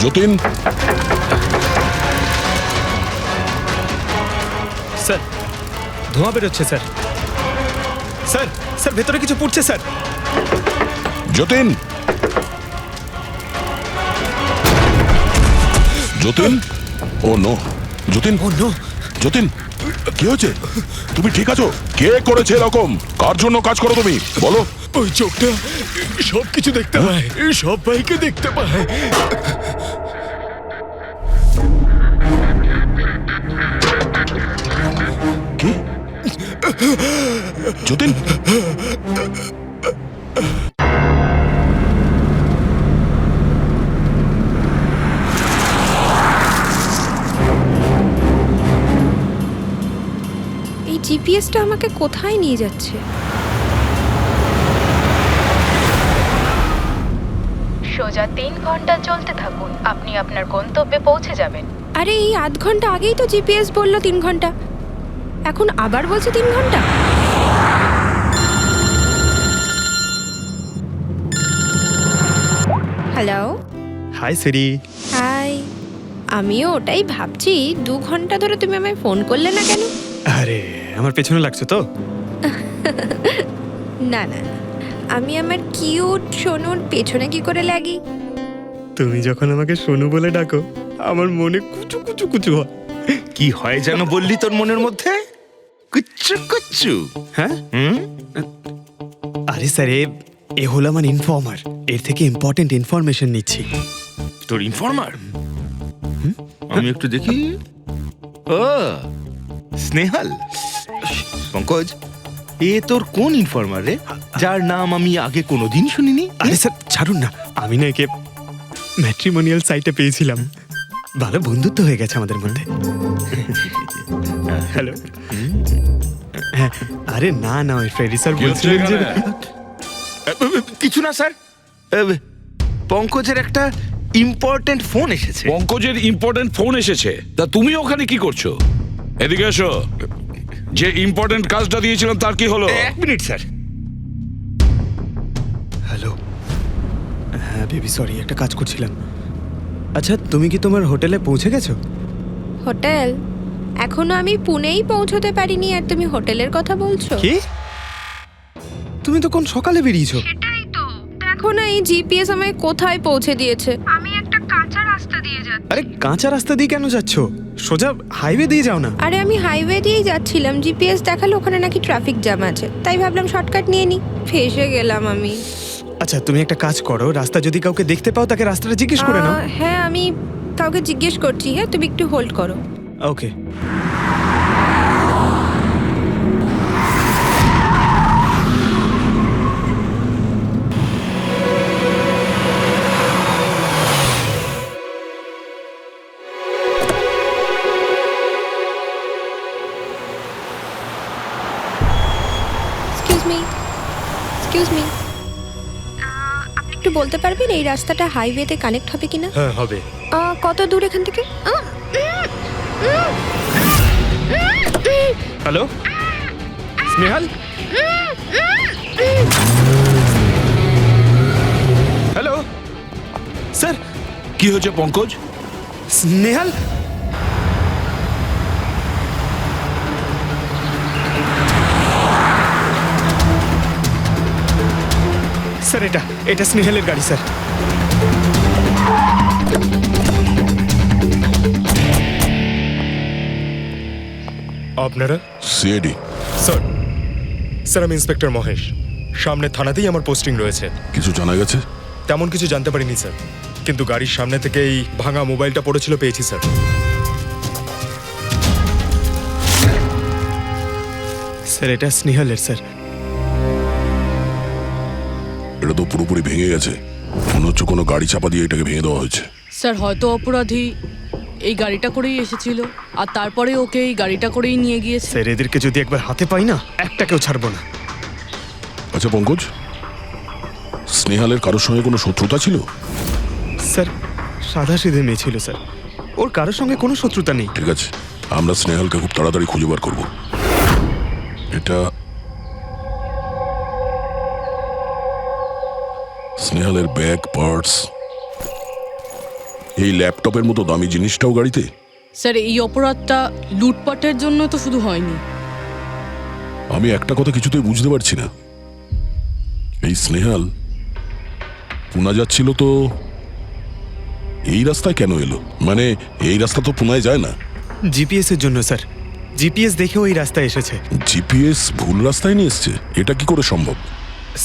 Jatin, sir ধোঁয়া বেরোচ্ছে sir. Sir sir ভেতরে কিছু পড়ছে স্যার। যতীন, যতীন, ও নো, যতীন, ও নো, যতীন, কি হয়েছে? তুমি ঠিক আছো? কে করেছে এরকম? কার জন্য কাজ করো তুমি, বলো? ওই চোখটা সবকিছু দেখতে পায়, সব ভাইকে দেখতে পায়। কি? যতীন, এই জিপিএসটা আমাকে কোথায় নিয়ে যাচ্ছে? সোজা 3 ঘন্টা চলতে থাকুন, আপনি আপনার গন্তব্যে পৌঁছে যাবেন। আরে এই আধ ঘন্টা আগেই তো জিপিএস বললো 3 ঘন্টা, এখন আবার বলছে 3 ঘন্টা। হ্যালো, হাই সিরি। হাই। আমিও ওটাই ভাবছি, 2 ঘন্টা ধরে তুমি আমায় ফোন করলে না কেন? আরে আমার পেছনে লাগছো তো? না না, আমি আমার কিউট সোনুর পেছনে কি করে লাগি? তুমি যখন আমাকে সোনু বলে ডাকো আমার মনে কুচু কুচু কুচু হয়। কি হয় যেন বললি তোর মনের মধ্যে? কুচ্চু কুচ্চু। হ্যাঁ, আরে স্যার এ হলো আমার ইনফর্মার, এর থেকে ইম্পর্টেন্ট ইনফরমেশন নিচ্ছি। তোর ইনফর্মার? আমি একটু দেখি। ও স্নেহাল, পঙ্কজ, এ তোর কোন ইনফর্মার রে, যার নাম আমি আগে কোনোদিন শুনিনি? আরে স্যার ছাড়ুন না, আমি না একে ম্যাট্রিমোনিয়াল সাইটে পেয়েছিলাম, ভালো বন্ধুত্ব হয়ে গেছে আমাদের মধ্যে। হ্যালো। হ্যাঁ, আরে না না, ওই ফ্রেডি স্যার বলছিলেন যে কিছু না স্যার, পঙ্কজের একটা ইম্পর্টেন্ট ফোন এসেছে। পঙ্কজের ইম্পর্টেন্ট ফোন এসেছে, তা তুমি ওখানে কি করছো? এদিকে এসো। যে ইম্পর্টেন্ট কাজটা দিয়েছিলাম তার কি হলো? 1 মিনিট স্যার। হ্যালো। হ্যাঁ বেবি সরি, একটা কাজ করছিলাম। আচ্ছা তুমি কি তোমার হোটেলে পৌঁছে গেছো? হোটেল? এখনো আমি পুনেই পৌঁছতে পারিনি আর তুমি হোটেলের কথা বলছো? কি? তুমি তো কোন সকালে বেরিয়েছো? সেটাই তো, দেখো না এই জিপিএস আমায় কোথায় পৌঁছে দিয়েছে। আমি একটা কাঁচা রাস্তা দিয়ে যাচ্ছি। আরে কাঁচা রাস্তা দিয়ে কেন যাচ্ছো? সোজা হাইওয়ে দিয়ে যাও না। আরে আমি হাইওয়ে দিয়েই যাচ্ছিলাম, জিপিএস দেখালো ওখানে নাকি ট্রাফিক জ্যাম আছে, তাই ভাবলাম শর্টকাট নিয়ে নি, ফেসে গেলাম আমি। আচ্ছা তুমি একটা কাজ করো, রাস্তা যদি কাউকে দেখতে পাও তাকে রাস্তাটা জিজ্ঞেস করে নাও। হ্যাঁ আমি কাউকে জিজ্ঞেস করছি, হ্যাঁ তুমি একটু হোল্ড করো। ওকে। এক্সকিউজ মি, এক্সকিউজ মি, আপনি একটু বলতে পারবেন এই রাস্তাটা হাইওয়েতে কানেক্ট হবে কিনা? হ্যাঁ হবে। কত দূর এখান থেকে? হ্যালো স্নেহাল। Hello sir. কি হয়েছে পঙ্কজ? স্নেহাল। স্যার এটা স্নেহালের গাড়ি স্যার। আপনারা? সিআইডি। স্যার, স্যার আমি ইন্সপেক্টর মহেশ, সামনে থানাতেই আমার পোস্টিং রয়েছে। কিছু জানা গেছে? তেমন কিছু জানতে পারিনি স্যার, কিন্তু গাড়ির সামনে থেকে এই ভাঙা মোবাইলটা পড়েছিল, পেয়েছি স্যার। স্যার এটা স্নেহালের স্যার। এটা তো পুরোপুরি ভেঙে গেছে, মনে হচ্ছে কোনো গাড়ি চাপা দিয়ে এটাকে ভেঙে দেওয়া হয়েছে। স্যার হয়তো অপরাধী এই গাড়িটা করেই এসেছিল আর তারপরে ওকে এই গাড়িটা করেই নিয়ে গিয়েছে। স্যার এদেরকে যদি একবার হাতে পাই না, একটাকেও ছাড়বো না। আচ্ছা পঙ্কজ, স্নেহালের কারোর সঙ্গে কোনো শত্রুতা ছিল? স্যার সাদা সিধে মেয়ে ছিল স্যার, ওর কারোর সঙ্গে কোনো শত্রুতা নেই। ঠিক আছে, আমরা স্নেহালকে খুব তাড়াতাড়ি খুঁজে বার করবো। এটা স্নেহালের ব্যাগ, পার্টস এই ল্যাপটপের মতো দামি জিনিসটাও গাড়িতে? স্যার এই অপরাধটা লুটপাটের জন্য তো শুধু হয়নি। আমি একটা কথা কিছুতেই বুঝতে পারছি না, এই স্নেহাল পুনা যাচ্ছিল তো এই রাস্তায় কেন এলো? মানে এই রাস্তা তো পুনায় যায় না। জিপিএস এর জন্য স্যার, জিপিএস দেখেও এই রাস্তায় এসেছে। জিপিএস ভুল রাস্তায় নিয়ে এসছে, এটা কি করে সম্ভব?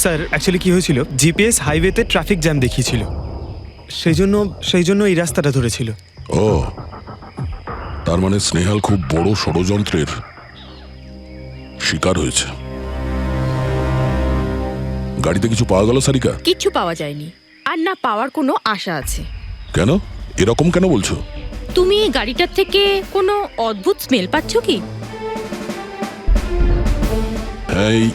স্যার অ্যাকচুয়ালি কি হয়েছিল, জিপিএস হাইওয়েতে ট্রাফিক জ্যাম দেখিয়েছিল, সেই জন্য এই রাস্তাটা ধরেছিল। ও, তার মানে স্নেহাল খুব বড় ষড়যন্ত্রের শিকার হয়েছে। গাড়িতে কিছু পাওয়া গেল সারিকা? কিচ্ছু পাওয়া যায়নি, আর না পাওয়ার কোনো আশা আছে। কেন এরকম কেন বলছো? তুমি এই গাড়িটার থেকে কোনো অদ্ভুত স্মেল পাচ্ছ কি? হ্যাঁ, এই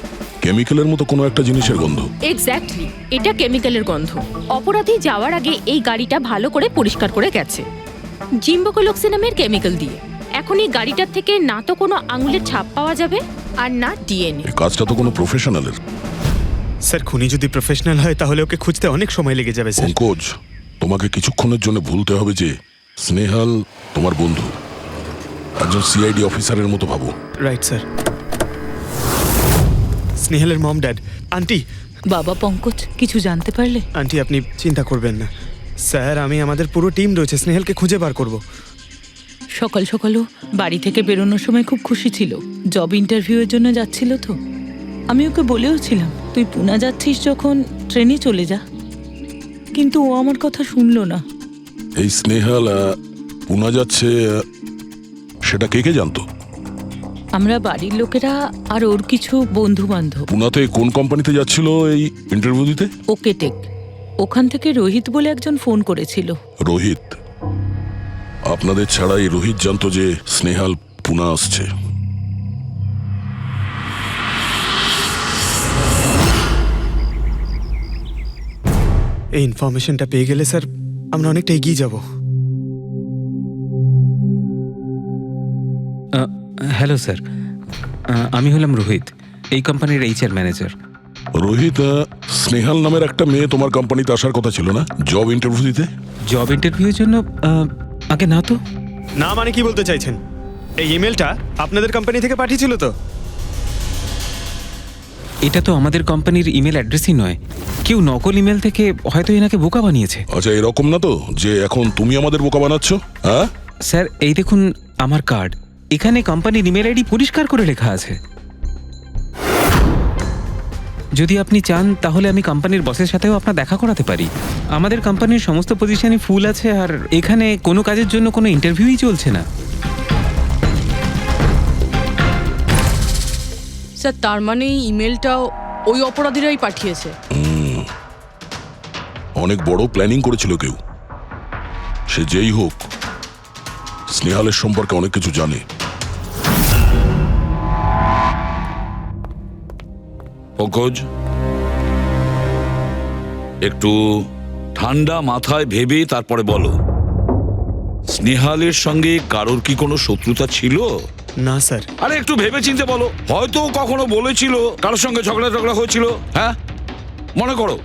কেমিক্যালের মতো কোনো একটা জিনিসের গন্ধ। এক্স্যাক্টলি, এটা কেমিক্যালের গন্ধ। অপরাধী যাওয়ার আগে এই গাড়িটা ভালো করে পরিষ্কার করে গেছে জিম্বোকোলক্সি নামের কেমিক্যাল দিয়ে। এখন এই গাড়িটার থেকে না তো কোনো আঙুলের ছাপ পাওয়া যাবে আর না ডিএনএ। এই কাজটা তো কোনো প্রফেশনালের। স্যার খুনি যদি প্রফেশনাল হয় তাহলে ওকে খুঁজতে অনেক সময় লেগে যাবে স্যার। পঙ্কজ, তোমাকে কিছুক্ষণের জন্য ভুলতে হবে যে স্নেহাল তোমার বন্ধু, একজন সিআইডি অফিসারের মতো ভাবো। Right sir. স্নেহালের মম ড্যাড, আন্টি। বাবা পঙ্কজ, কিছু জানতে পারলে? আন্টি আপনি চিন্তা করবেন না স্যার, আমি আমাদের পুরো টিম রয়েছে, স্নেহালকে খুঁজে বার করব। সকাল সকালও বাড়ি থেকে বেরোনোর সময় খুব খুশি ছিল, জব ইন্টারভিউয়ের জন্য যাচ্ছিল তো। আমি ওকে বলেও ছিলাম তুই পুনা যাচ্ছিস যখন ট্রেনে চলে যা, কিন্তু ও আমার কথা শুনলো না। এই স্নেহাল পুনা যাচ্ছে, সেটা কে কে জানতো? আমরা বাড়ির লোকেরা আর ওর কিছু বন্ধু বান্ধব। পুনাতে কোন কোম্পানিতে যাচ্ছিল এই ইন্টারভিউ দিতে? Okay take. ওখান থেকে রোহিত বলে একজন ফোন করেছিল। রোহিত? আপনাদের ছাড়া এই রোহিত জানতো যে স্নেহাল পুনা আসছে? এই ইনফরমেশনটা পেয়ে গেলে স্যার আমরা অনেকটা এগিয়ে যাব। হ্যালো স্যার, আমি হলাম রোহিত, এই কোম্পানির এইচআর ম্যানেজার। রোহিত, স্নেহাল নামের একটা মেয়ে তোমার কোম্পানিতে আসার কথা ছিল না জব ইন্টারভিউ দিতে? জব ইন্টারভিউর জন্য? আগে না তো। না মানে কি বলতে চাইছেন? এই ইমেলটা আপনাদের কোম্পানি থেকে পাঠিয়েছিল তো? এটা তো আমাদের কোম্পানির ইমেল অ্যাড্রেসই নয়, কেউ নকল ইমেল থেকে হয়তো এনাকে বোকা বানিয়েছে। আচ্ছা, এরকম না তো যে এখন তুমি আমাদের বোকা বানাচ্ছ? হ্যাঁ স্যার, এই দেখুন আমার কার্ড, এখানে কোম্পানির ইমেল আইডি পরিষ্কার করে লেখা আছে। যদি আপনি চান তাহলে আমি কোম্পানির বসের সাথেও আপনার দেখা করাতে পারি। আমাদের কোম্পানির সমস্ত পজিশনই ফুল আছে, আর এখানে কোনো কাজের জন্য কোনো ইন্টারভিউই চলছে না। স্যার তার মানে এই ইমেলটাও ওই অপরাধীরাই পাঠিয়েছে। অনেক বড় প্ল্যানিং করেছিল কেউ, সে যেই হোক স্নেহালের সম্পর্কে অনেক কিছু জানে। পঙ্কজ, একটু ঠান্ডা মাথায় ভেবে তারপরে বলো, স্নেহালের সঙ্গে কারোর কি কোনো শত্রুতা ছিল? না স্যার। আরে একটু ভেবে চিনতে বলো, হয়তো কখনো বলেছিল কারোর সঙ্গে ঝগড়া হয়েছিল। হ্যাঁ, মনে করো।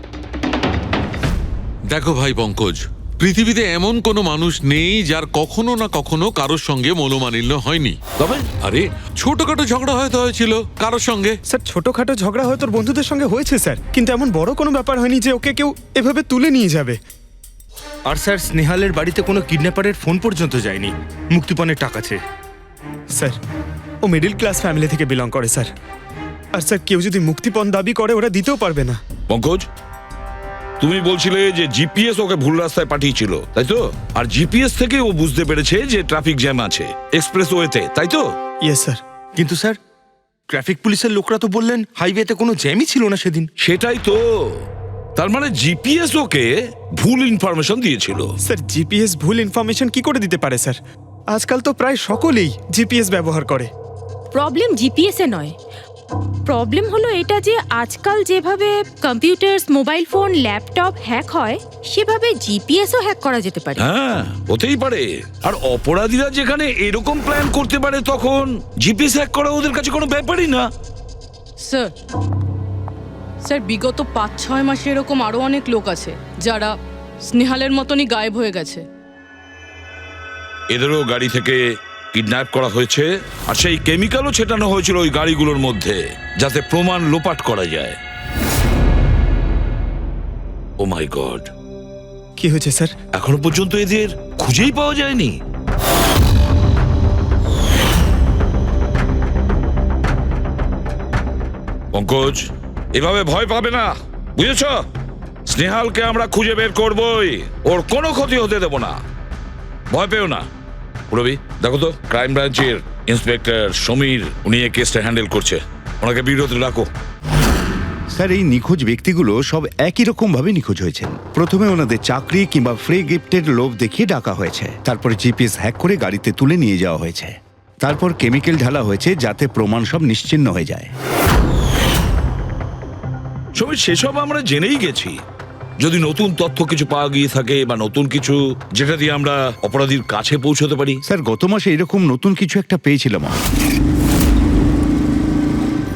দেখো ভাই পঙ্কজ, পৃথিবীতে এমন কোনো মানুষ নেই যার কখনো না কখনো কারোর সঙ্গে মনোমালিন্য হয়নি। তবে আরে ছোটখাটো ঝগড়া হয়তো হয়েছিল কারোর সঙ্গে। স্যার ছোটখাটো ঝগড়া হয়তো ওর বন্ধুদের সঙ্গে হয়েছে স্যার, কিন্তু এমন বড় কোনো ব্যাপার হয়নি যে ওকে কেউ এভাবে তুলে নিয়ে যাবে। আর স্যার, স্নেহালের বাড়িতে কোনো কিডন্যাপারের ফোন পর্যন্ত যায়নি মুক্তিপণের টাকা চেয়ে। স্যার ও মিডল ক্লাস ফ্যামিলি থেকে বিলং করে স্যার, আর স্যার কেউ যদি মুক্তিপণ দাবি করে ওরা দিতেও পারবে না। পঙ্কজ, তুমি বলছিলে যে জিপিএস ওকে ভুল রাস্তায় পাঠিয়েছিল, তাই তো? আর জিপিএস থেকে ও বুঝতে পেরেছে যে ট্রাফিক জ্যাম আছে এক্সপ্রেসওয়েতে, তাই তো? Yes sir. কিন্তু স্যার, ট্রাফিক পুলিশের লোকরা তো বললেন হাইওয়েতে কোনো জ্যামই ছিল না সেদিন। সেটাই তো, তার মানে জিপিএস ওকে ভুল ইনফরমেশন দিয়েছিল। স্যার জিপিএস ভুল ইনফরমেশন কি করে দিতে পারে স্যার? আজকাল তো প্রায় সকলেই জিপিএস ব্যবহার করে। প্রবলেম জিপিএস এ নয়, প্রবলেম হলো এটা যে আজকাল যেভাবে computer, mobile phone, laptop hack হয় সেভাবে জিপিএসও হ্যাক করা যেতে পারে। হ্যাঁ, হতেই পারে। আর অপরাধীরা যেখানে এরকম প্ল্যান করতে পারে তখন জিপিএস হ্যাক করা ওদের কাছে কোনো ব্যাপারই না। স্যার স্যার বিগত 5-6 মাসে এরকম আরও অনেক লোক আছে যারা স্নেহালের মতনই গায়েব হয়ে গেছে। এদেরও গাড়ি থেকে কিডন্যাপ করা হয়েছে, আর সেই কেমিক্যালও ছেটানো হয়েছিল ওই গাড়িগুলোর মধ্যে যাতে প্রমাণ লোপাট করা যায়। ও মাই গড, কি হয়েছে স্যার? এখনো পর্যন্ত এদের খুঁজেই পাওয়া যায়নি। পঙ্কজ, এভাবে ভয় পাবে না, বুঝেছ? স্নেহালকে আমরা খুঁজে বের করবই, ওর কোনো ক্ষতি হতে দেব না, ভয় পেও না। পুরবি, দেখো তো ক্রাইম ব্রাঞ্চের ইন্সপেক্টর সমীর, উনি এই কেসটা হ্যান্ডেল করছে, ওনাকে বিরতি রাখো। স্যার, এই নিখোঁজ ব্যক্তিগুলো সব একই রকম ভাবে নিখোঁজ হয়েছেন। প্রথমে ওনাদের চাকরি কিংবা ফ্রি গিফটের লোভ দেখিয়ে ডাকা হয়েছে, তারপরে জিপিএস হ্যাক করে গাড়িতে তুলে নিয়ে যাওয়া হয়েছে, তারপর কেমিক্যাল ঢালা হয়েছে যাতে প্রমাণ সব নিশ্চিহ্ন হয়ে যায়। সমীর, সেসব আমরা জেনেই গেছি। যদি নতুন তথ্য কিছু পাওয়া গিয়ে থাকে বা নতুন কিছু যেটা দিয়ে আমরা অপরাধীর কাছে পৌঁছতে পারি। স্যার, গত মাসে এরকম নতুন কিছু একটা পেয়েছিলাম।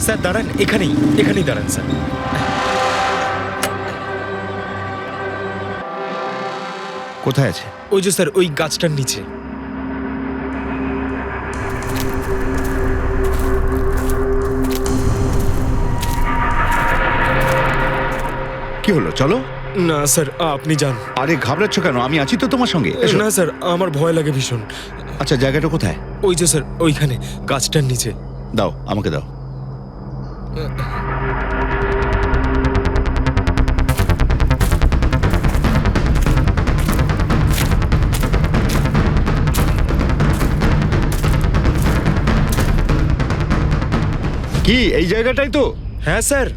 স্যার দাঁড়ান, এখানেই দাঁড়ান স্যার। কোথায় আছে? ওই যে স্যার, ওই গাছটার নিচে। কি হলো, চলো। না স্যার, আপনি যান। আরে ঘাবড়াচ্ছ কেন? আমি আছি তো তোমার সঙ্গে, এসো। না স্যার, আমার ভয় লাগে ভীষণ। আচ্ছা, জায়গাটা কোথায়? ওই যে স্যার, ওইখানে গাছটার নিচে। দাও, আমাকে দাও। কি এই জায়গাটাই তো? হ্যাঁ স্যার।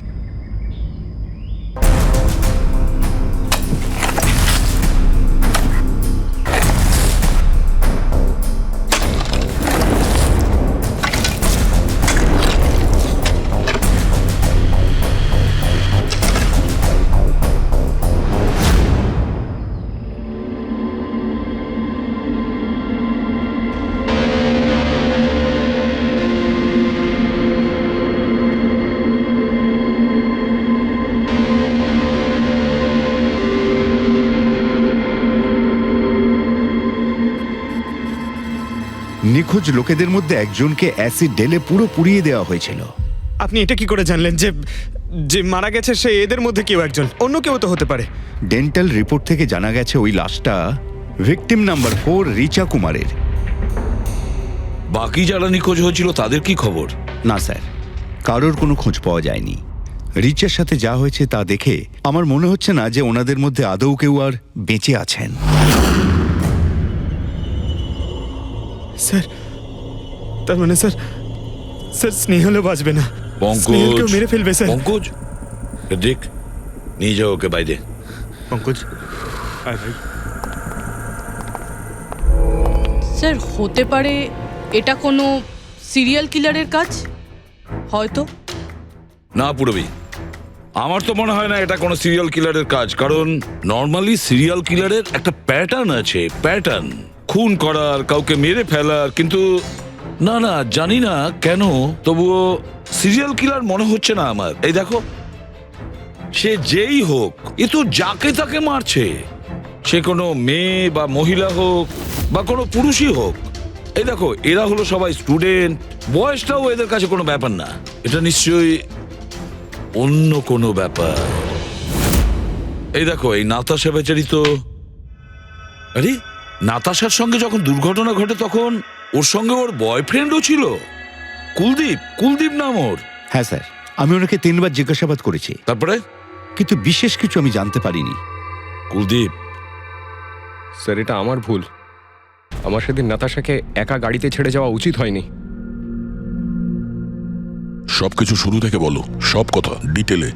নিখোঁজ লোকেদের মধ্যে একজনকে অ্যাসিড ঢেলে পুরো পুড়িয়ে দেওয়া হয়েছিল। আপনি এটা কি করে জানলেন যে যে মারা গেছে সে এদের মধ্যে কেউ একজন? অন্য কেউ তো হতে পারে। ডেন্টাল রিপোর্ট থেকে জানা গেছে ওই লাশটা ভিকটিম নাম্বার 4 রিচা কুমারের। বাকি যারা নিখোঁজ হয়েছিল তাদের কি খবর? না স্যার, কারোর কোনো খোঁজ পাওয়া যায়নি। রিচার সাথে যা হয়েছে তা দেখে আমার মনে হচ্ছে না যে ওনাদের মধ্যে আদৌ কেউ আর বেঁচে আছেন। স্যার, তার মানে স্যার স্নেহালও বাঁচবে না? পঙ্কজ, স্নেহালকেও মেরে ফেলবে স্যার? পঙ্কজ, দেখ, নিয়ে যাও ওকে বাইরে। পঙ্কজ, আয় ভাই। স্যার, হতে পারে এটা কোনো সিরিয়াল কিলারের কাজ, হয়তো। না পুরবি, আমার তো মনে হয় না এটা কোনো সিরিয়াল কিলারের কাজ, কারণ নর্মালি সিরিয়াল কিলারের একটা প্যাটার্ন আছে, প্যাটার্ন খুন করার, কাউকে মেরে ফেলার। কিন্তু না না, জানি না কেন, তবুও সিরিয়াল কিলার মনে হচ্ছে না আমার। এই দেখো, সে যেই হোক, এ তো যাকে তাকে মারছে, সে কোনো মেয়ে বা মহিলা হোক বা কোনো পুরুষই হোক। এই দেখো, এরা হলো সবাই স্টুডেন্ট, বয়সটাও এদের কাছে কোনো ব্যাপার না। এটা নিশ্চয়ই অন্য কোনো ব্যাপার। এই দেখো, এই নাতাশা বেচারি তো, আরে নাতাশার সঙ্গে যখন দুর্ঘটনা ঘটে তখন ওর সঙ্গে ওর বয়ফ্রেন্ডও ছিল, কুলদীপ নাম ওর। হ্যাঁ স্যার, আমি ওনাকে 3 বার জিজ্ঞাসাবাদ করেছি, তারপরে কিন্তু বিশেষ কিছু আমি জানতে পারিনি। কুলদীপ? স্যার, এটা আমার ভুল। আমার সেদিন নাতাশাকে একা গাড়িতে ছেড়ে যাওয়া উচিত হয়নি। সবকিছু শুরু থেকে বলো, সব কথা ডিটেলে।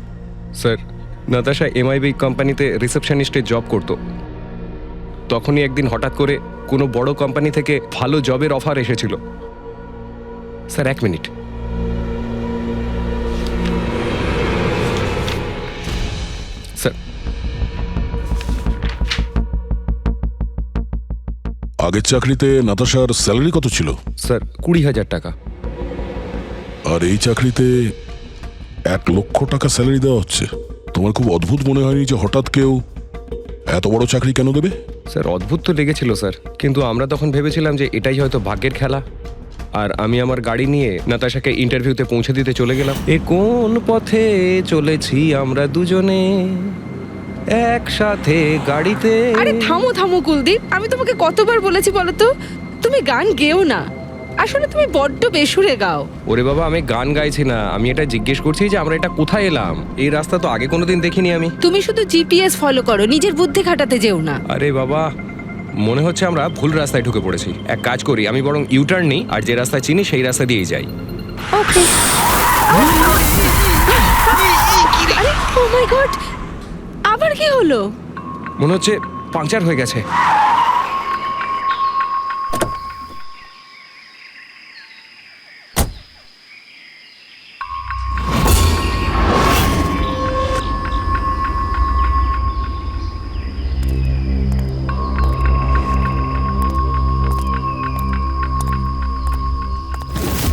স্যার, নাতাশা এমআইবি কোম্পানিতে রিসেপশনিস্টের জব করত। তখনই একদিন হঠাৎ করে কোনো বড় কোম্পানি থেকে ভালো জবের অফার এসেছিল। Sir, 1 minute. স্যার, আগের চাকরিতে নাতাশার স্যালারি কত ছিল? স্যার, 20,000 টাকা। আর এই চাকরিতে 1 লক্ষ টাকা স্যালারি দেওয়া হচ্ছে। তোমার খুব অদ্ভুত মনে হয়নি যে হঠাৎ কেউ এত বড় চাকরি কেন দেবে? স্যার অদ্ভুত তো লেগেছিল স্যার, কিন্তু আমরা তখন ভেবেছিলাম যে এটাই হয়তো ভাগ্যের খেলা। আর আমি আমার গাড়ি নিয়ে নাতাশাকে ইন্টারভিউতে পৌঁছে দিতে চলে গেলাম। এ কোন পথে চলেছি আমরা দুজনে একসাথে গাড়িতে। আরে থামো থামো কুলদীপ, আমি তোমাকে কতবার বলেছি বলো তো, তুমি গান গেও না। আসলে তুমি বড্ড বেসুরে গাও। ওরে বাবা, আমি গান গাইছি না, আমি এটা জিজ্ঞেস করছি যে আমরা এটা কোথায় এলাম। এই রাস্তা তো আগে কোনোদিন দেখিনি আমি। তুমি শুধু জিপিএস ফলো করো, নিজের বুদ্ধি খাটাতে যেও না। আরে বাবা, মনে হচ্ছে আমরা ভুল রাস্তায় ঢুকে পড়েছি। এক কাজ করি, আমি বরং ইউটার্ন নিই, আর যে রাস্তা চিনি সেই রাস্তা দিয়েই যাই। ওকে। আরে ও মাই গড, আবার কি হলো? মনে হচ্ছে পাংচার হয়ে গেছে।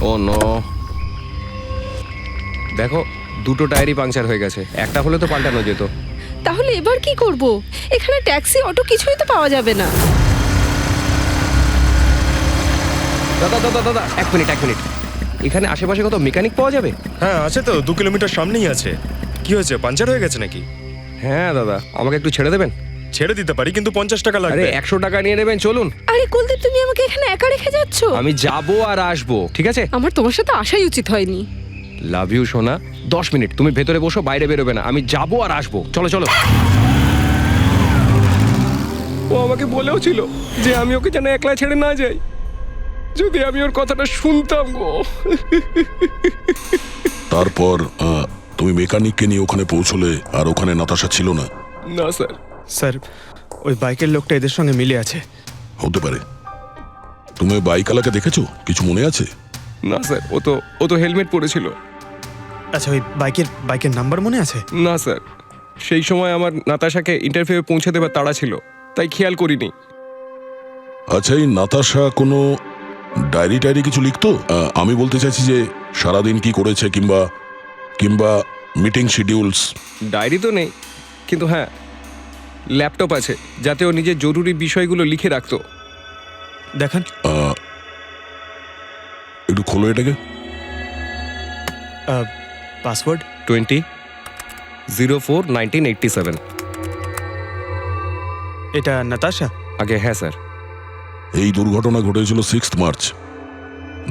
ও নো, দেখো দুটো টায়ারই পাংচার হয়ে গেছে। একটা হলে তো পাল্টানো যেত। তাহলে এবার কি করব? এখানে ট্যাক্সি অটো কিছুই তো পাওয়া যাবে না। দাদা দাদা দাদা, এক মিনিট। এখানে আশেপাশে কত মেকানিক পাওয়া যাবে? হ্যাঁ আছে তো, 2 কিলোমিটার সামনেই আছে। কি হয়েছে, পাঞ্চার হয়ে গেছে নাকি? হ্যাঁ দাদা, আমাকে একটু ছেড়ে দেবেন? ছেড়ে দিতে পারি, কিন্তু 50 টাকা লাগবে। আরে 100 টাকা নিয়ে নেবেন, চলুন। আরে কুলদীপ, তুমি আমাকে এখানে একা রেখে যাচ্ছ? আমি যাবো আর আসবো, ঠিক আছে? আমার তোমার সাথে আসাই উচিত হয়নি। লাভ ইউ সোনা। 10 মিনিট তুমি ভেতরে বসো, বাইরে বেরোবে না। আমি যাবো আর আসবো, চলো চলো। ও আমাকে বলেও ছিল যে আমি ওকে যেন একলা ছেড়ে না যাই। যদি আমি ওর কথাটা শুনতাম গো। তারপর তুমি মেকানিককে নিয়ে ওখানে পৌঁছলে, আর ওখানে নাতাশা ছিল না? না স্যার। স্যার, ওই বাইকের লোকটা এদের সঙ্গে মিলে আছে। হতে পারে। তুমি বাইকওয়ালাকে দেখেছো? কিছু মনে আছে? না স্যার, ও তো হেলমেট পরেছিল। আচ্ছা, ওই বাইকের নাম্বার মনে আছে? না স্যার, সেই সময় আমার নাতাশাকে ইন্টারভিউ পৌঁছে দেবার তাড়া ছিল, তাই খেয়াল করিনি। আচ্ছা, এই নাতাশা কোনো ডায়েরি কিছু লিখতো? আমি বলতে চাইছি যে সারাদিন কি করেছে, কিংবা মিটিং শিডিউলস। ডায়েরি তো নেই, কিন্তু হ্যাঁ ল্যাপটপ আছে, যাতে ও নিজের জরুরি বিষয়গুলো লিখে রাখতো। দেখান। একটু খোলো এটাকে। পাসওয়ার্ড 20/04/1987। এটা নাতাশা? আগে হ্যাঁ স্যার। এই দুর্ঘটনা ঘটেছিল 6 মার্চ।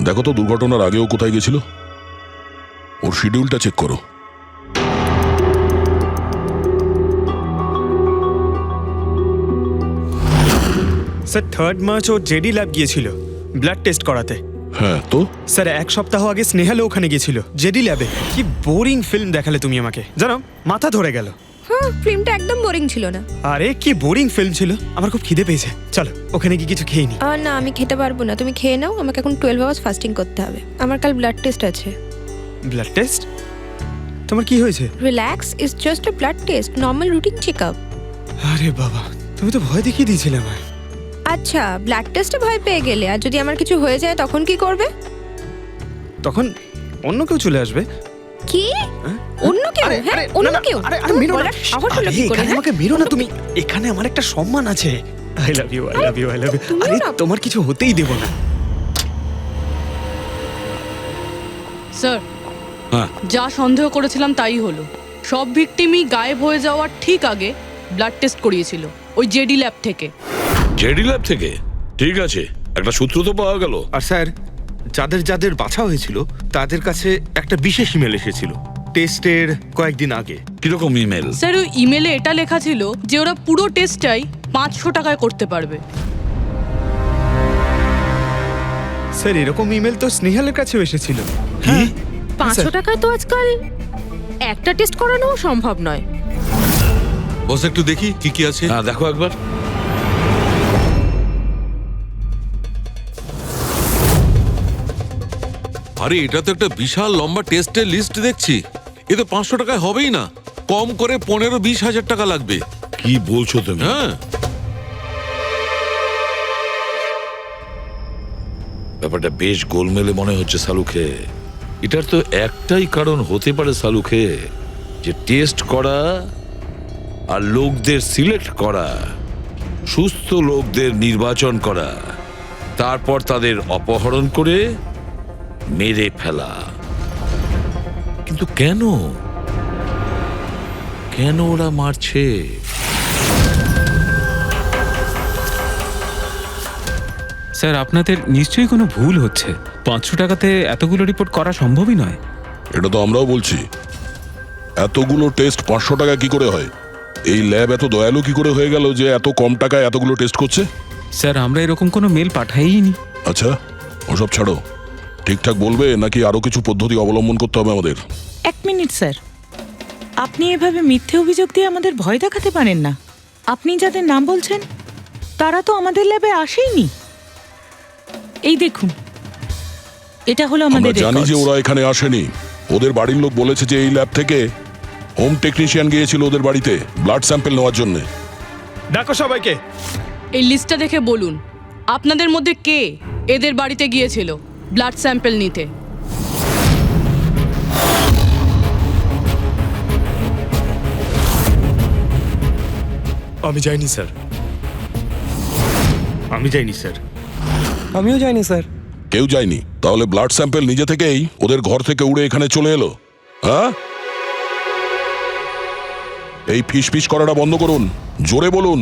দেখো তো দুর্ঘটনার আগেও কোথায় গেছিল। ওর শিডিউলটা চেক করো। স্যার 3 মার্চ ও জেডি ল্যাব গিয়েছিল ব্লাড টেস্ট করাতে। হ্যাঁ তো? স্যার 1 সপ্তাহ আগে স্নেহালও ওখানে গিয়েছিল জেডি ল্যাবে। কি বোরিং ফিল্ম দেখালে তুমি আমাকে, জানো মাথা ধরে গেল। হ্যাঁ, ফিল্মটা একদম বোরিং ছিল না। আরে কি বোরিং ফিল্ম ছিল। আমার খুব খিদে পেয়েছে, চলো ওখানে কি কিছু খেয়ে নি। না, আমি খেতে পারবো না, তুমি খেয়ে নাও। আমাকে এখন 12 আওয়ার্স ফাস্টিং করতে হবে। আমার কাল ব্লাড টেস্ট আছে। Blood test? তোমার কি হয়েছে? Relax, it's just a blood test, normal routine checkup. আরে বাবা, তুমি তো ভয় দেখিয়ে দিয়েছিলে আমায়। আচ্ছা, ব্লাড টেস্টে ভয় পেয়ে গেলে, আর যদি আমার কিছু হয়ে যায় তখন কি করবে? তখন অন্য কেউ চলে আসবে। কি? অন্য কেউ? হ্যাঁ, অন্য কেউ? তুমি বলার সাহস হলো কি করে? আমাকে মেরো না তুমি। এখানে আমার একটা সম্মান আছে। I love you, I love you, I love you. আরে তোমার কিছু হতেই দেব না। স্যার, হ্যাঁ, যা সন্দেহ করেছিলাম তাই হলো। সব ভিকটিমই গায়েব হয়ে যাওয়ার ঠিক আগে ব্লাড টেস্ট করিয়েছিল ওই জেডি ল্যাব থেকে। জেডি ল্যাব থেকে? ঠিক আছে, একটা সূত্র তো পাওয়া গেল। আর স্যার, যাদের বাছা হয়েছিল তাদের কাছে একটা বিশেষ ইমেল এসেছিল টেস্টের কয়েকদিন আগে। কিরকম ইমেল? স্যার, ওই ইমেলে এটা লেখা ছিল যে ওরা পুরো টেস্টটাই 500 টাকায় করতে পারবে। স্যার, এরকম ইমেল তো স্নেহালের কাছেও এসেছিল। হ্যাঁ, 500 টাকায় তো আজকাল একটা টেস্ট করানোও সম্ভব নয়। বস একটু দেখি কি কি আছে। হ্যাঁ, দেখো একবার। আরে এটা তো একটা বিশাল লম্বা টেস্টের লিস্ট দেখছি। এ তো 500 টাকায় হবেই না, কম করে 15-20 হাজার টাকা লাগবে। কি বলছো তুমি? হ্যাঁ, ব্যাপারটা বেশ গোলমেলে মনে হচ্ছে সালুখে। এটার তো একটাই কারণ হতে পারে সালুখে, যে টেস্ট করা আর লোকদের সিলেক্ট করা সুস্থ লোকদের নির্বাচন করা, তারপর তাদের অপহরণ করে মেরে ফেলা। কিন্তু কেন কেন ওরা মারছে? স্যার আপনাদের নিশ্চয়ই কোনো ভুল হচ্ছে। 500 টাকাতে এতগুলো রিপোর্ট করা সম্ভবই নয়। এটা তো আমরাও বলছি। এতগুলো টেস্ট 500 টাকা কি করে হয়? এই ল্যাব এত দয়ালু কি করে হয়ে গেল যে এত কম টাকায় এতগুলো টেস্ট করছে? স্যার আমরা এরকম কোনো মেল পাঠাইনি। আচ্ছা, ওসব ছাড়ো, ঠিকঠাক বলবে নাকি আরো কিছু পদ্ধতি অবলম্বন করতে হবে আমাদের? 1 মিনিট স্যার, আপনি এভাবে মিথ্যে অভিযোগ দিয়ে আমাদের ভয় দেখাতে পারেন না। আপনি যাদের নাম বলছেন তারা তো আমাদের ল্যাবে আসেইনি। এই দেখুন, এটা হলো আমরা আমাদের জানি যে records। ওরা এখানে আসেনি। ওদের বাড়ির লোক বলেছে যে এই ল্যাব থেকে হোম টেকনিশিয়ান গিয়েছিল ওদের বাড়িতে ব্লাড স্যাম্পল নেওয়ার জন্য। ডাকো সবাইকে। এই লিস্টটা দেখে বলুন আপনাদের মধ্যে কে এদের বাড়িতে গিয়েছিল ব্লাড স্যাম্পল নিতে। আমি যাইনি স্যার। আমি যাইনি স্যার। আমিও যাইনি স্যার। কেউ যায়নি? তাহলে ব্লাড স্যাম্পল নিজে থেকেই ওদের ঘর থেকে উড়ে এখানে চলে এলো? হ্যাঁ, এই ফিস করাটা বন্ধ করুন, জোরে বলুন,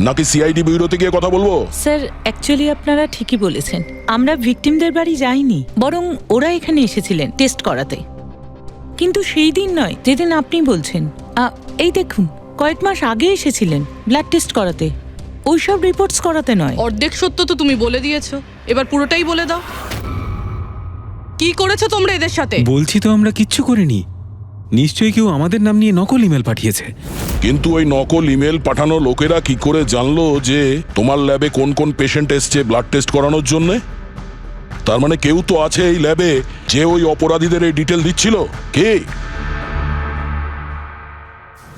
নাকি সিআইডি ব্যুরোতে গিয়ে কথা বলবো? স্যার অ্যাকচুয়ালি আপনারা ঠিকই বলেছেন, আমরা ভিকটিমদের বাড়ি যাইনি, বরং ওরা এখানে এসেছিলেন টেস্ট করাতে। কিন্তু সেই দিন নয় যেদিন আপনি বলছেন। এই দেখুন, কয়েক মাস আগে এসেছিলেন ব্লাড টেস্ট করাতে, ওইসব রিপোর্টস করাতে নয়। অর্ধেক সত্য তো তুমি বলে দিয়েছো, এবার পুরোটাই বলে দাও। কি করেছো তোমরা এদের সাথে? বলছি তো আমরা কিচ্ছু করিনি। নিশ্চয়ই কেউ আমাদের নাম নিয়ে নকল ইমেল পাঠিয়েছে। কিন্তু ওই নকল ইমেল পাঠানো লোকেরা কি করে জানলো যে তোমার ল্যাবে কোন কোন পেশেন্ট এসছে ব্লাড টেস্ট করানোর জন্য? তার মানে কেউ তো আছে এই ল্যাবে যে ওই অপরাধীদের এই ডিটেল দিচ্ছিল। কে?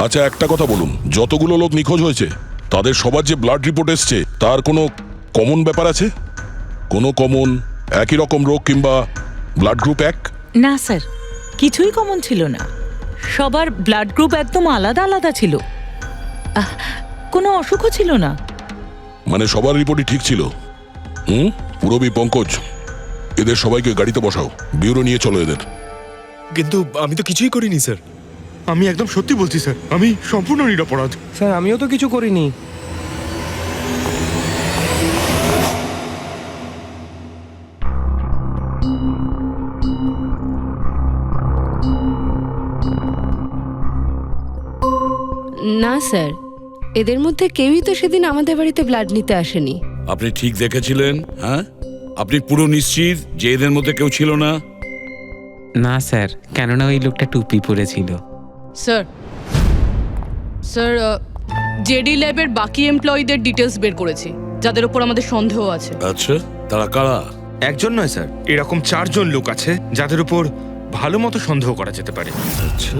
আচ্ছা একটা কথা বলুন, যতগুলো লোক নিখোঁজ হয়েছে তাদের সবার যে ব্লাড রিপোর্ট এসছে তার কোনো কমন ব্যাপার আছে? কোনো কমন একই রকম রোগ কিংবা ব্লাড গ্রুপ এক? না স্যার, কিছুই কমন ছিল না। সবার ব্লাড গ্রুপ একদম আলাদা আলাদা ছিল, কোনো অসুখও ছিল না। মানে সবার রিপোর্টই ঠিক ছিল? পুরবী, পঙ্কজ, এদের সবাইকে গাড়িতে বসাও, ব্যুরো নিয়ে চলো এদের। কিন্তু আমি তো কিছুই করিনি স্যার। আমি একদম সত্যি বলছি স্যার, আমি সম্পূর্ণ নিরপরাধ। স্যার আমিও তো কিছু করিনি। না স্যার, এদের মধ্যে কেউই তো সেদিন আমাদের বাড়িতে ব্লাড নিতে আসেনি। আপনি ঠিক দেখেছিলেন? হ্যাঁ, আপনি পুরো নিশ্চিত যে এদের মধ্যে কেউ ছিল না? না স্যার, কেননা ওই লোকটা টুপি পরেছিল। স্যার স্যার জেডি ল্যাবের বাকি এমপ্লয়ীদের ডিটেলস বের করেছি, যাদের উপর আমাদের সন্দেহ আছে। আচ্ছা, তারা কারা? একজন নয় স্যার, এরকম 4 জন লোক আছে যাদের উপর ভালো মতো সন্দেহ করা যেতে পারে। আচ্ছা,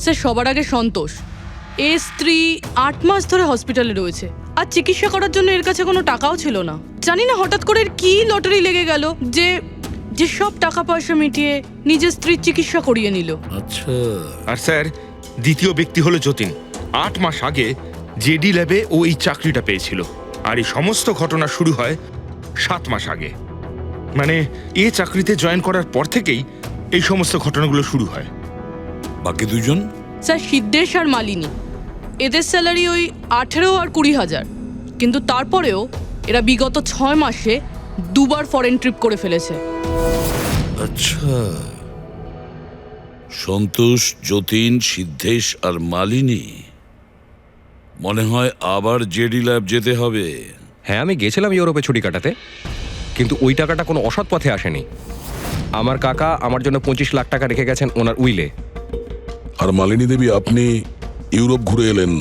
স্যার সবার আগে সন্তোষ, এর স্ত্রী 8 মাস ধরে হসপিটালে রয়েছে, আর চিকিৎসা করার জন্য এর কাছে কোনো টাকাও ছিল না। জানি না হঠাৎ করে এর কি লটারি লেগে গেল যে যে সব টাকা পয়সা মিটিয়ে নিজের স্ত্রীর চিকিৎসা করিয়ে নিল। আচ্ছা। আর স্যার দ্বিতীয় ব্যক্তি হলো যতীন। 8 মাস আগে জেডি ল্যাবে ও এই চাকরিটা পেয়েছিল, আর এই সমস্ত ঘটনা শুরু হয় 7 মাস আগে। মানে এই চাকরিতে জয়েন করার পর থেকেই এই সমস্ত ঘটনাগুলো শুরু হয়। বাকি দুজন? স্যার সিদ্ধেশ আর মালিনী, এদের স্যালারি ওই 18 আর 20,000, কিন্তু তারপরেও এরা বিগত 6 মাসে 2 বার ফরেন ট্রিপ করে ফেলেছে। আচ্ছা, সন্তোষ, যতীন, সিদ্ধেশ আর মালিনী। মনে হয় আবার জেডি ল্যাব যেতে হবে। হ্যাঁ আমি গেছিলাম ইউরোপে ছুটি কাটাতে, কিন্তু ওই টাকাটা কোনো অসৎ পথে আসেনি। আমার কাকা আমার জন্য 25 লাখ টাকা রেখে গেছেন ওনার উইলে। আর মালিনী দেবী, আপনি ইউরোপ ঘুরে এলেন,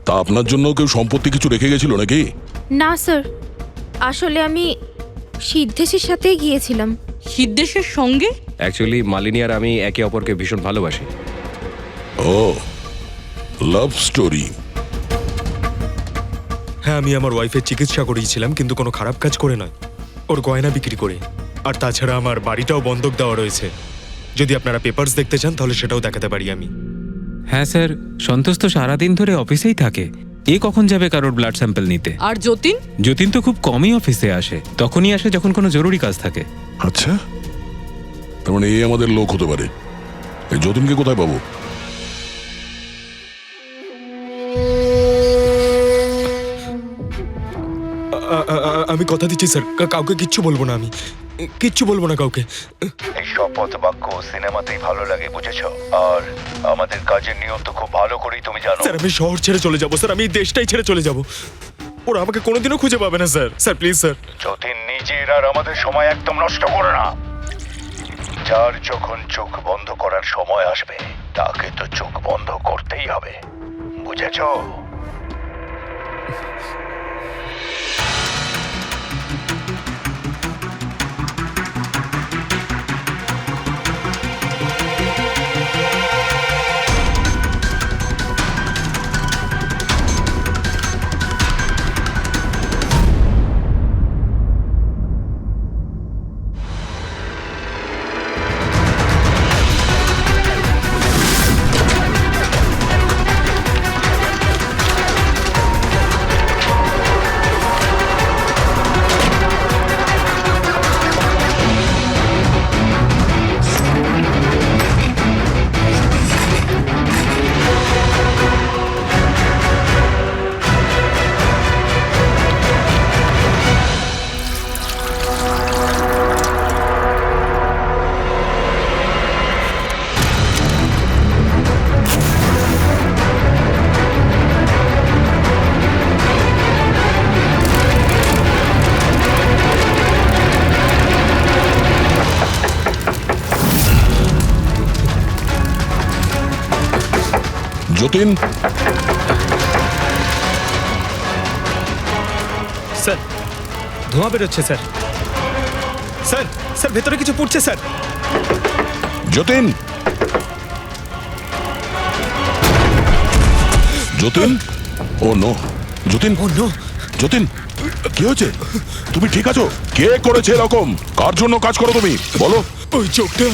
তা আপনার জন্য কেউ সম্পত্তি কিছু রেখে গেছিল নাকি? না স্যার, আসলে আমি সিদ্ধেশের সাথেই গিয়েছিলাম। সিদ্ধেশের সঙ্গে? অ্যাকচুয়ালি মালিনী আর আমি একে অপরকে ভীষণ ভালোবাসি। ও, লাভ স্টোরি। হ্যাঁ, আমি আমার ওয়াইফের চিকিৎসা করিয়েছিলাম, কিন্তু কোনো খারাপ কাজ করে নয়, ওর গয়না বিক্রি করে। আর তাছাড়া আমার বাড়িটাও বন্ধক দেওয়া রয়েছে। যদি আপনারা পেপারস দেখতে চান তাহলে সেটাও দেখাতে পারি আমি। হ্যাঁ স্যার, সন্তোষ তো সারাদিন ধরে অফিসেই থাকে, এ কখন যাবে কারোর ব্লাড স্যাম্পল নিতে? আর যতীন? যতীন তো খুব কমই অফিসে আসে, তখনই আসে যখন কোনো জরুরি কাজ থাকে। আচ্ছা, তার মানে এই আমাদের লোক হতে পারে। এই যতীনকে কোথায় পাবো? আমি কথা দিচ্ছি স্যার, কাউকে কিচ্ছু বলবো না, আমি কিচ্ছু বলবো না কাউকে। এই শপথ বাক্য সিনেমাতেই ভালো লাগে, বুঝেছো? আর আমাদের কাজের নিয়ম তো খুব ভালো করেই তুমি জানো। স্যার আমি শহর ছেড়ে চলে যাবো স্যার, আমি এই দেশটাই ছেড়ে চলে যাবো। ওরা আমাকে কোনোদিনও খুঁজে পাবে না sir. Sir please sir. Jatin, নিজের আর আমাদের সময় একদম নষ্ট করো না। যার যখন চোখ বন্ধ করার সময় আসবে তাকে তো চোখ বন্ধ করতেই হবে, বুঝেছো? যতীন, স্যার ধোঁয়া বেরোচ্ছে স্যার। স্যার স্যার ভেতরে কিছু পড়ছে স্যার। যতীন, যতীন, ও নো, যতীন, ও নো, যতীন, কি হয়েছে? তুমি ঠিক আছো? কে করেছে এরকম? কার জন্য কাজ করো তুমি, বলো? ওই চোখটা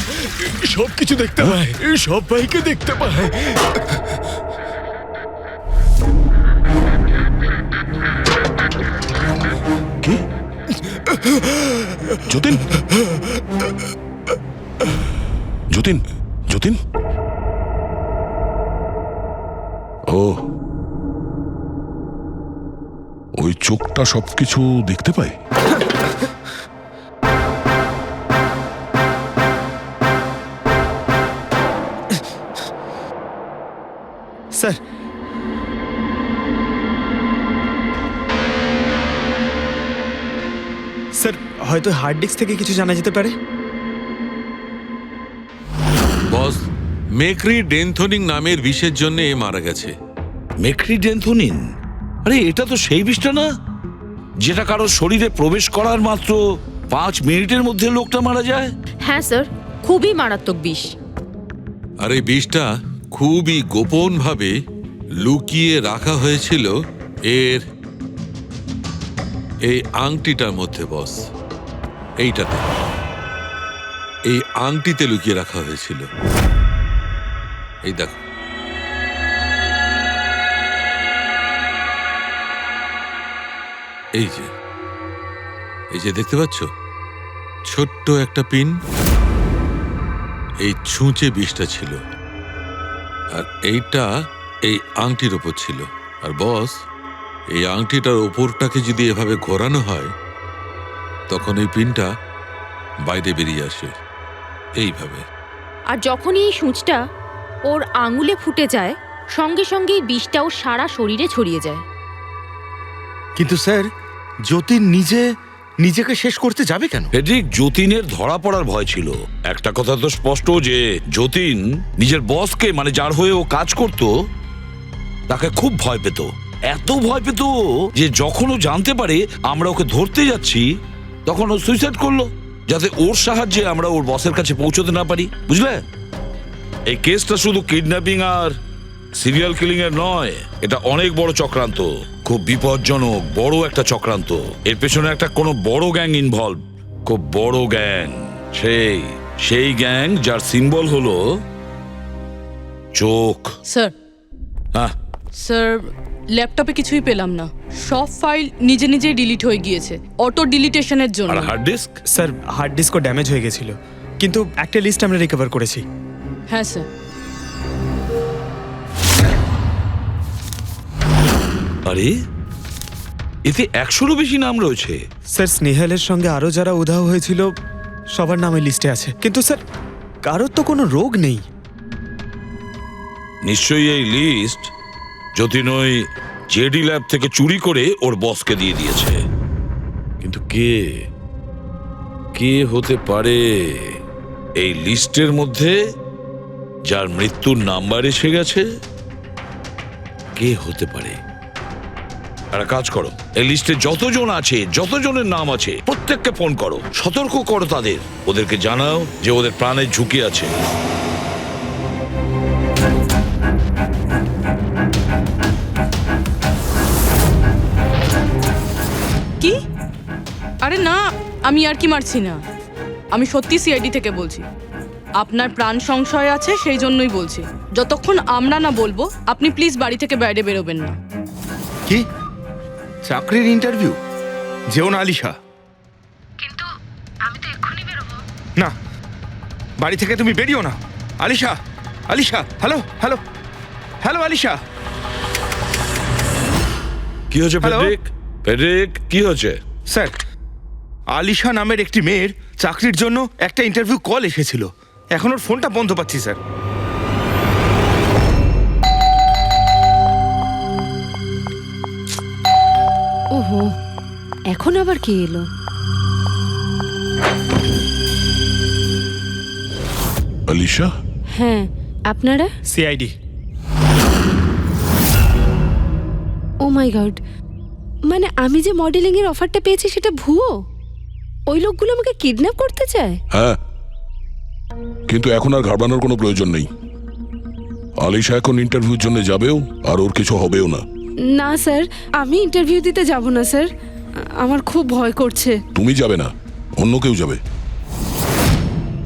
সব কিছু দেখতে পায়, সব ভাইকে দেখতে পায়। কি? যতীন, যতীন, যতীন, ও ওই চোখটা সবকিছু দেখতে পায়? স্যার স্যার হয়তো হার্ড ডিস্ক থেকে কিছু জানা যেতে পারে। বস, মেক্রি ডেনথোনিং নামের বিষের জন্য এ মারা গেছে। মেক্রি ডেনথোনিন? আরে এটা তো সেই বিষটা না যেটা কারো শরীরে প্রবেশ করার মাত্র 5 মিনিটের মধ্যে লোকটা মারা যায়? হ্যাঁ স্যার, খুবই মারাত্মক বিষ। আর এই বিষটা খুবই গোপনভাবে লুকিয়ে রাখা হয়েছিল এর এই আংটিটার মধ্যে। বস, এইটাতে, এই আংটিতে লুকিয়ে রাখা হয়েছিল। এই দেখো, এই যে দেখতে পাচ্ছ ছোট্ট একটা পিন, এই ছুঁচে বিষটা ছিল, আর এইটা এই আংটির ওপর ছিল। আর বস, এই আংটিটার ওপরটাকে যদি এভাবে ঘোরানো হয় তখন এই পিনটা বাইরে বেরিয়ে আসে এইভাবে। আর যখনই এই সূঁচটা ওর আঙুলে ফুটে যায় সঙ্গে সঙ্গেই বিষটাও সারা শরীরে ছড়িয়ে যায়। কিন্তু স্যার, যতীন নিজেকে শেষ করতে যাবে কেন? ফেডরিক, যতীনের ধরা পড়ার ভয় ছিল। একটা কথা তো স্পষ্ট যে যতীন নিজের বসকে, মানে যার হয়ে ও কাজ করত, তাকে খুব ভয় পেত। এত ভয় পেত যে যখন ও জানতে পারে আমরা ওকে ধরতে যাচ্ছি তখন ও সুইসাইড করলো, যাতে ওর সাহায্যে আমরা ওর বসের কাছে পৌঁছতে না পারি। বুঝলে, এই কেসটা শুধু কিডন্যাপিং আর সিরিয়াল কিলিং এর নয়, এটা অনেক বড় চক্রান্ত, খুব বিপজ্জনক বড় একটা চক্রান্ত। এর পেছনে একটা কোনো বড় গ্যাং ইনভলভ, খুব বড় গ্যাং। সেই গ্যাং যার সিম্বল হলো চোখ। স্যার, হ্যাঁ স্যার ল্যাপটপে কিছুই পেলাম না, সব ফাইল নিজে নিজেই ডিলিট হয়ে গিয়েছে অটো ডিলিটেশনের জন্য। আর হার্ড ডিস্ক? স্যার হার্ড ডিস্কও ড্যামেজ হয়ে গেছিল, কিন্তু একটা লিস্ট আমরা রিকভার করেছি। হ্যাঁ স্যার। আরে এতে 100-রও বেশি নাম রয়েছে। স্যার স্নেহালের সঙ্গে আরও যারা উধাও হয়েছিল সবার নাম এই লিস্টে আছে, কিন্তু স্যার কারোর তো কোনো রোগ নেই। নিশ্চয়ই এই লিস্ট যতীন ওই জেডি ল্যাব থেকে চুরি করে ওর বসকে দিয়ে দিয়েছে। কিন্তু কে কে হতে পারে এই লিস্টের মধ্যে যার মৃত্যুর নাম্বার এসে গেছে? কে হতে পারে? একটা কাজ করো, এই লিস্টে যতজন আছে, যতজনের নাম আছে প্রত্যেককে ফোন করো, সতর্ক করো তাদের, ওদেরকে জানাও যে ওদের প্রাণের ঝুঁকি আছে। কি? আরে না, আমি আর কি মারছি না, আমি সত্যি সিআইডি থেকে বলছি। আপনার প্রাণ সংশয় আছে সেই জন্যই বলছি। যতক্ষণ আমরা না বলবো আপনি প্লিজ বাড়ি থেকে বাইরে বেরোবেন না। কি চাকরির ইন্টারভিউ? যেও না আলিশা। কিন্তু আমি তো এক্ষুনি বেরোবো। না, বাড়ি থেকে তুমি বেরিও না। Alisha, Alisha, hello hello hello Alisha. কি হয়েছে ফেডরিক? ফেডরিক কি হয়েছে? স্যার, আলিশা নামের একটি মেয়ের চাকরির জন্য একটা ইন্টারভিউ কল এসেছিল, এখন ওর ফোনটা বন্ধ পাচ্ছি স্যার। ওহো, এখন আবার কি এলো? আলিশা? হ্যাঁ, আপনারা? সিআইডি। ও মাই গড, মানে আমি যে মডেলিং এর অফারটা পেয়েছি সেটা ভুয়ো? ওই লোকগুলো আমাকে কিডন্যাপ করতে চায়? হ্যাঁ, কিন্তু এখন আর ঘাবড়ানোর কোনো প্রয়োজন নেই। আলিশা এখন ইন্টারভিউর জন্য যাবেও, আর ওর কিছু হবেও না। না স্যার, আমি ইন্টারভিউ দিতে যাব না স্যার, আমার খুব ভয় করছে। তুমি যাবে না, অন্য কেউ যাবে,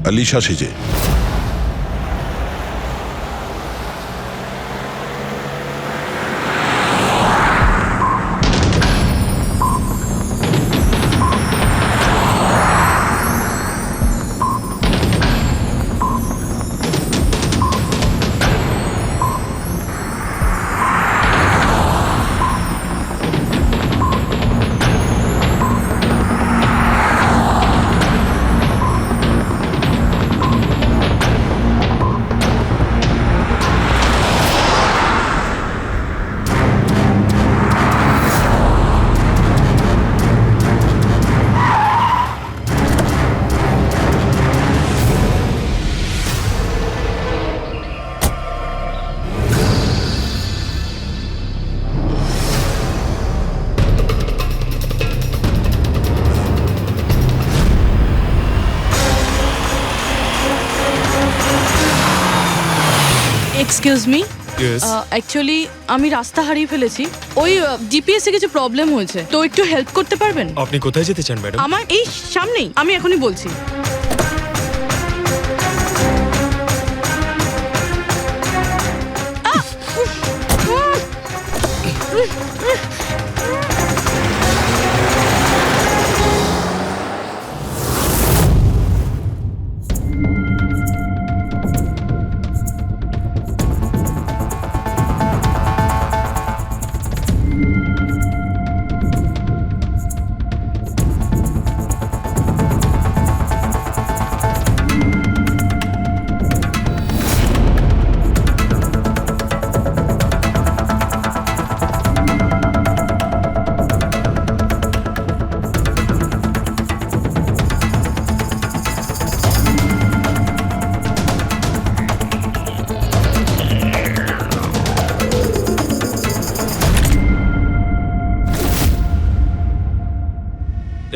আলিশা সেজে। এক্সকিউজ মি, অ্যাকচুয়ালি আমি রাস্তা হারিয়ে ফেলেছি, ওই জিপিএস এ কিছু প্রবলেম হয়েছে, তো একটু হেল্প করতে পারবেন? আপনি কোথায় যেতে চান ম্যাডাম? আমার এই সামনেই, আমি এখনই বলছি।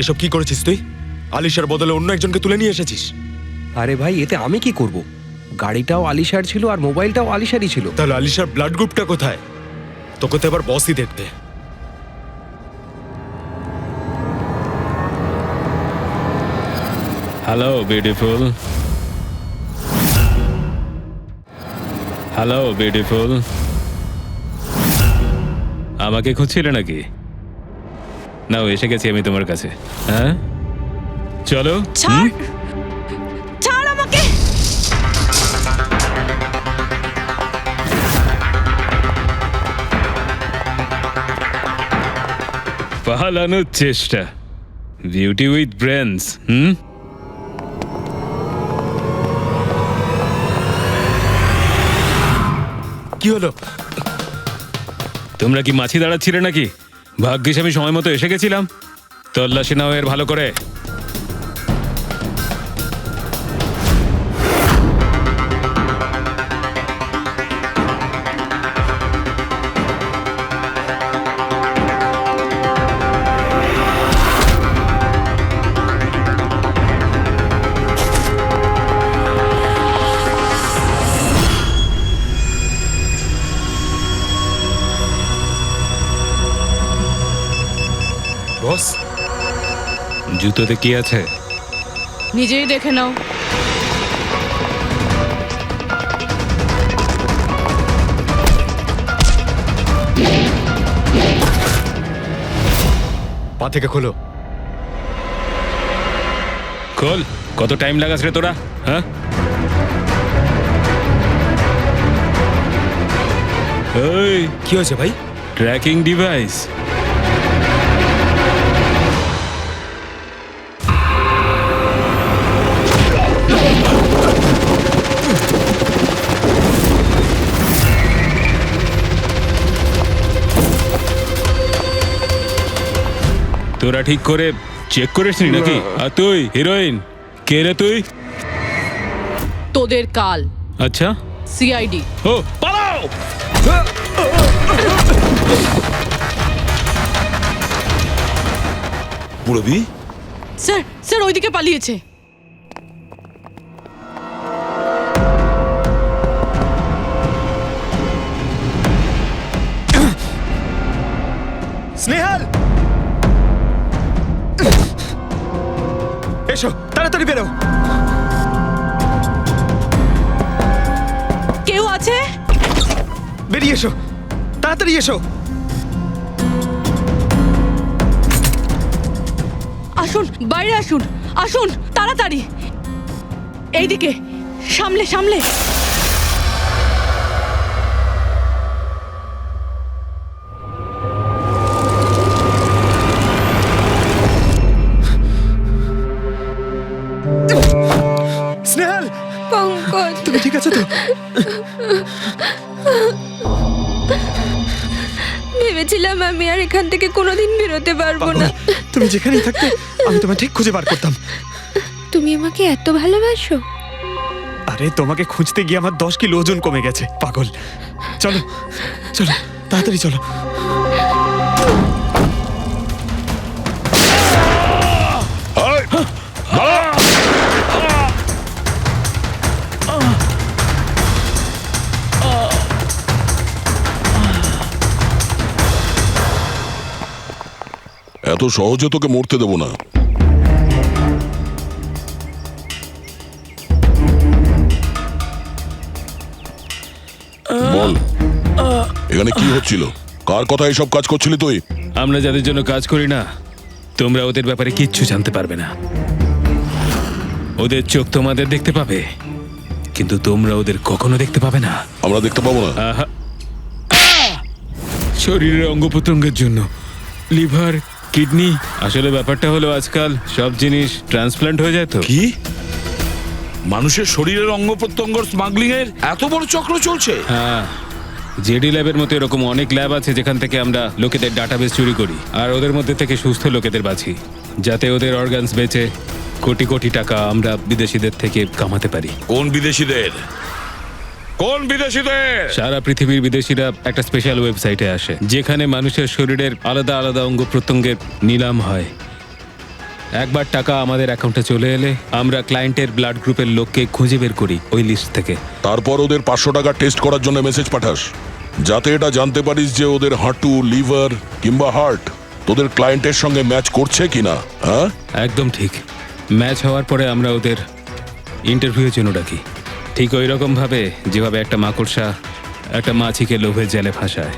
এসব কি করেছিস তুই? আলিশার বদলে অন্য একজনকে তুলে নিয়ে এসেছিস। আরে ভাই, এতে আমি কি করব? গাড়িটাও আলিশার ছিল আর মোবাইলটাও আলিশারই ছিল। তাহলে আলিশার ব্লাড গ্রুপটা কোথায়? তোকে তো এবার বসই দেখতে। হ্যালো বিউটিফুল, হ্যালো বিউটিফুল, আমাকে খুঁজছিলে নাকি? নাও, এসে গেছি আমি তোমার কাছে। হ্যাঁ, চলো। ছাড়, ছাড় আমাকে। পালানোর চেষ্টা, বিউটি উইথ ব্রেনস। কি হলো? তোমরা কি মাছি দাঁড়াচ্ছিলে নাকি? ভাগ্যিস আমি সময় মতো এসে গেছিলাম। তল্লাশি নাও এর ভালো করে। বস, জুতোতে কি আছে? নিজেই দেখে নাও। পা থেকে খোলো। খোল। কত টাইম লাগাস রে তোরা? হ্যাঁ, এই কি হয়েছে ভাই? Tracking device. তোরা ঠিক করে চেক করিসনি নাকি? আর তুই হিরোইন, কে রে তুই? তোদের কাল। আচ্ছা, সিআইডি। ও পালাও! পুরবি, স্যার, স্যার ওইদিকে পালিয়েছে। স্নেহাল, এসো তাড়াতাড়ি বেরো। কেউ আছে? বেরিয়ে এসো, তাড়াতাড়ি এসো। আসুন, বাইরে আসুন, আসুন তাড়াতাড়ি। এইদিকে, সামলে সামলে। স্নেহাল, পঙ্কজ, তুমি ঠিক আছো তো? ভেবেছিলাম আমি আর এখান থেকে কোনোদিন বেরোতে পারবো না। তুমি যেখানেই থাকতে আমি তোমায় ঠিক খুঁজে বার করতাম। তুমি আমাকে এত ভালোবাসো? আরে তোমাকে খুঁজতে গিয়ে আমার 10 কিলো ওজন কমে গেছে, পাগল। চলো চলো, তাড়াতাড়ি চলো। এত সহজে তোকে মরতে দেবো না। বল, এখানে কি হচ্ছিল? কার কথা এসব কাজ করছিলি তুই? আমরা যাদের জন্য কাজ করি না, তোমরা ওদের ব্যাপারে কিচ্ছু জানতে পারবে না। ওদের চোখ তোমাদের দেখতে পাবে, কিন্তু তোমরা ওদের কখনো দেখতে পাবে না। আমরা দেখতে পাবো না? আহা! শরীরের অঙ্গ প্রত্যঙ্গের জন্য লিভার, কিডনি। আসলে ব্যাপারটা হলো আজকাল সব জিনিস ট্রান্সপ্লান্ট হয়ে যায় তো। কি মানুষের শরীরের অঙ্গ প্রত্যঙ্গ স্মাগলিং এর এত বড় চক্র চলছে? হ্যাঁ, জেডি ল্যাবের মতো এরকম অনেক ল্যাব আছে যেখান থেকে আমরা লোকেদের ডাটাবেস চুরি করি আর ওদের মধ্যে থেকে সুস্থ লোকেদের বাছি, যাতে ওদের অর্গানস বেচে কোটি কোটি টাকা আমরা বিদেশিদের থেকে কামাতে পারি। কোন বিদেশিদের? কোন বিদেশিদের? সারা পৃথিবীর বিদেশিরা একটা স্পেশাল ওয়েবসাইটে আসে যেখানে মানুষের শরীরের আলাদা আলাদা অঙ্গ প্রত্যঙ্গের নিলাম হয়। একবার টাকা আমাদের অ্যাকাউন্টে চলে এলে আমরা ক্লায়েন্টের ব্লাড গ্রুপের লোককে খুঁজে বের করি ওই লিস্ট থেকে। তারপর ওদের 500 টাকা টেস্ট করার জন্য মেসেজ পাঠাস, যাতে এটা জানতে পারিস যে ওদের হাঁটু, লিভার কিংবা হার্ট তোদের ক্লায়েন্টের সঙ্গে ম্যাচ করছে কিনা। হ্যাঁ, একদম ঠিক। ম্যাচ হওয়ার পরে আমরা ওদের ইন্টারভিউয়ের জন্য ডাকি, ঠিক ওই রকম ভাবে যেভাবে একটা মাকড়সা একটা মাছিকে লোভের জালে ফাঁসায়।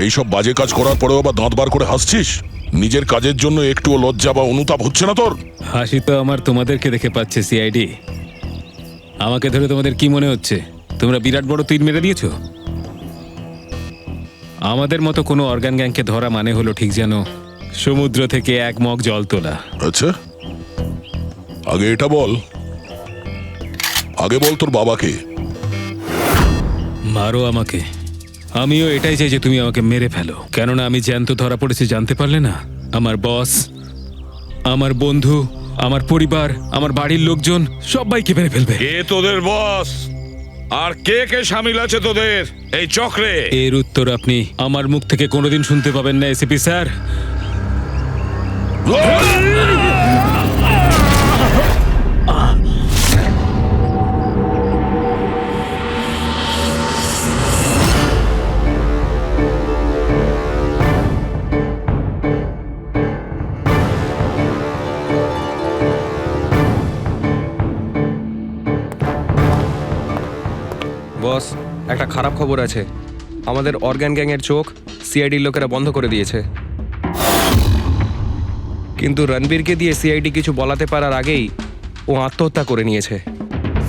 এইসব বাজে কাজ করার পরেও আবার দাঁত বার করে হাসছিস? নিজের কাজের জন্য একটুও লজ্জা বা অনুতাপ হচ্ছে না তোর? হাসি তো আমার তোমাদেরকে দেখে পাচ্ছে সিআইডি। আমাকে ধরে তোমাদের কি মনে হচ্ছে তোমরা বিরাট বড় তীর মেরে দিয়েছো? আমাদের মতো কোনো অর্গান গ্যাংকে ধরা মানে হলো ঠিক যেন সমুদ্র থেকে এক মগ জল তোলা। আচ্ছা, আগে এটা বল, আগে বল তোর বাবাকে। মারো আমাকে, আমিও এটাই চাই যে তুমি আমাকে মেরে ফেলো, কেননা আমি জ্যান্ত ধরা পড়েছি জানতে পারলে না? আমার বস, আমার বন্ধু, আমার পরিবার, আমার বাড়ির লোকজন সবাইকে মেরে ফেলবে। কে তোদের বস আর কে কে সামিল আছে তোদের এই চক্রে? এর উত্তর আপনি আমার মুখ থেকে কোনোদিন শুনতে পাবেন না এসিপি স্যার। বস, একটা খারাপ খবর আছে। আমাদের অর্গান গ্যাংয়ের চোখ সিআইডির লোকেরা বন্ধ করে দিয়েছে। কিন্তু রণবীরকে দিয়ে সিআইডি কিছু বলাতে পারার আগেই ও আত্মহত্যা করে নিয়েছে।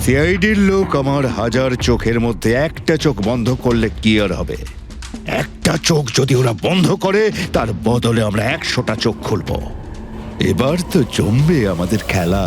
সিআইডির লোক আমার হাজার চোখের মধ্যে একটা চোখ বন্ধ করলে কি আর হবে? একটা চোখ যদি ওরা বন্ধ করে তার বদলে আমরা 100টা চোখ খুলবো। এবার তো জমবে আমাদের খেলা।